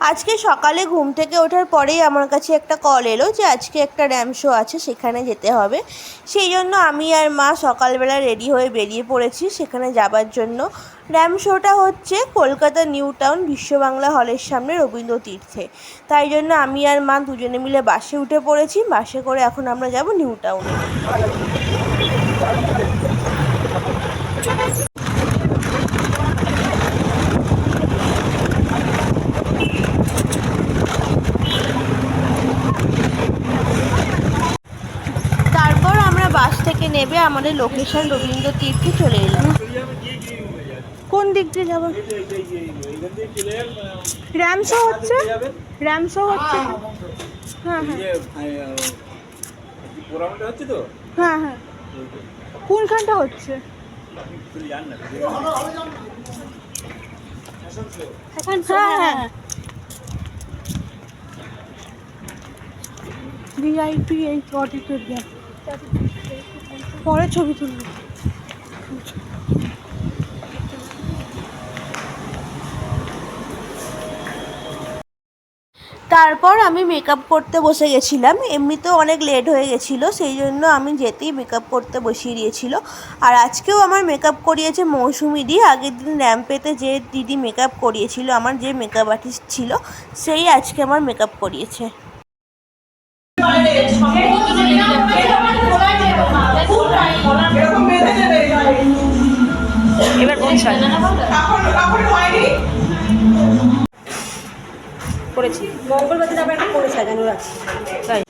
আজকে সকালে ঘুম থেকে ওঠার পরেই আমার কাছে একটা কল এলো যে আজকে একটা র্যাম শো আছে, সেখানে যেতে হবে। সেই জন্য আমি আর মা সকালবেলা রেডি হয়ে বেরিয়ে পড়েছি সেখানে যাবার জন্য। র্যাম শোটা হচ্ছে কলকাতা নিউ টাউন বিশ্ববাংলা হলের সামনে রবীন্দ্র তীর্থে। তাই জন্য আমি আর মা দুজনে মিলে বাসে উঠে পড়েছি। বাসে করে এখন আমরা যাব নিউ টাউনে। তারপর আমরা বাস থেকে নেমে আমাদের লোকেশন রবীন্দ্র তীর্থে চলে এলাম। কোন দিক দিয়ে যাবো? র্যাম শো হচ্ছে, র্যাম শো হচ্ছে। হ্যাঁ হ্যাঁ হ্যাঁ, কোনখানটা হচ্ছে? হ্যাঁ হ্যাঁ, ভিআইপি এই অডিটোরিয়াম। পরে ছবি তুলব। তারপর আমি মেকআপ করতে বসে গেছিলাম। এমনিতেও অনেক লেট হয়ে গেছিলো, সেই জন্য আমি যেতেই মেকআপ করতে বসিয়ে দিয়েছিল। আর আজকেও আমার মেকআপ করিয়েছে মৌসুমিদি। আগের দিন র্যাম্পেতে যে দিদি মেকআপ করিয়েছিল, আমার যে মেকআপ আর্টিস্ট ছিল, সেই আজকে আমার মেকআপ করিয়েছে। এবার কোন সাজা করেছি? মঙ্গলবার আবার একটা করে সাজানো আছে, তাই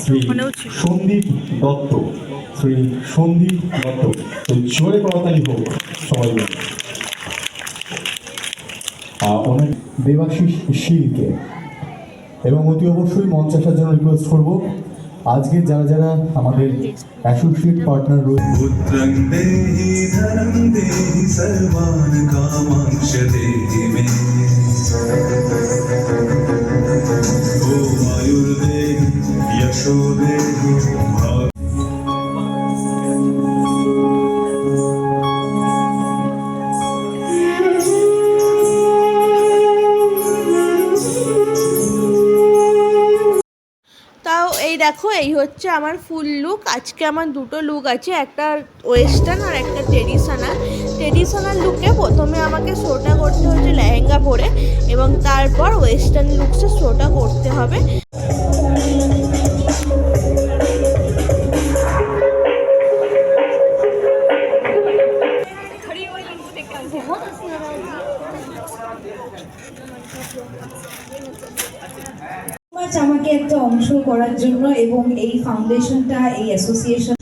শ্রী সন্দীপ দত্ত, শ্রী সন্দীপ দত্ত। জোরে করতালি হোক সবাই। অনেক দেবাশিস শীলকে এবং অতি অবশ্যই মঞ্চ আসার জন্য রিকোয়েস্ট করবো আজকে যারা যারা আমাদের অ্যাসোসিয়েট পার্টনার রয়েছে। তাও এই দেখো, এই হচ্ছে আমার ফুল লুক। আজকে আমার দুটো লুক আছে, একটা ওয়েস্টার্ন আর একটা ট্রেডিশনাল। ট্রেডিশনাল লুকে প্রথমে আমাকে শোটা করতে হচ্ছে লেহেঙ্গা পরে, এবং তারপর ওয়েস্টার্ন লুকসে শোটা করতে হবে। আমাকে একটা অংশ করার জন্য এবং এই ফাউন্ডেশনটা, এই association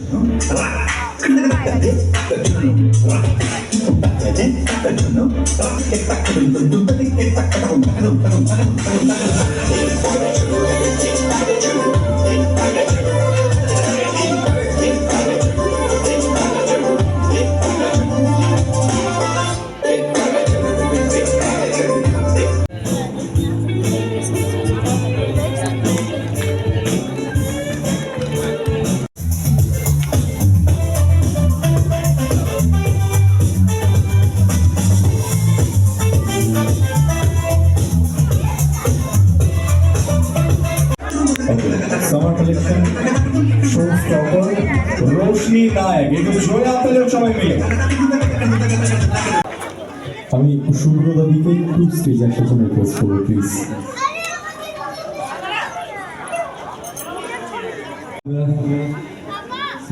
summer collection show stopper Roshni Nayak, একটু জোরে আপনাদের সবাই মিলে। আমি সুব্রতা দিকে একটু স্টেজ আসার জন্য রিকোয়েস্ট করবো প্লিজ।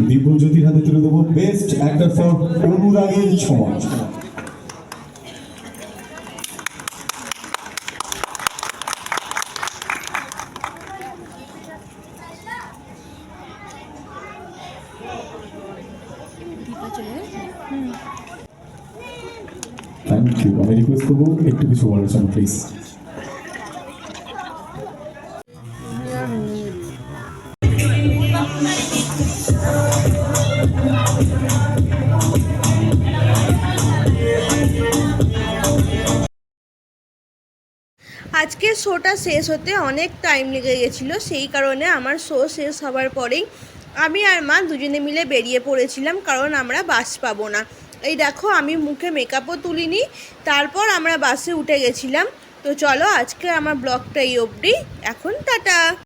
দিব্যজ্যোতির হাতে তুলে দেবো বেস্ট অ্যাক্টর ফর অনুরাগের ছোঁয়া। Thank you. আমি রিকোয়েস্ট করবো একটু কিছু বলার জন্য প্লিজ। আজকের শোটা শেষ হতে অনেক টাইম লেগে গেছিলো, সেই কারণে আমার শো শেষ হওয়ার পরেই আমি আর মা দুজনে মিলে বেরিয়ে পড়েছিলাম, কারণ আমরা বাস পাবো না। এই দেখো আমি মুখে মেকআপও তুলিনি, তারপর আমরা বাসে উঠে গেছিলাম। তো চলো আজকে আমার ব্লগটা এই অবধি, এখন টাটা।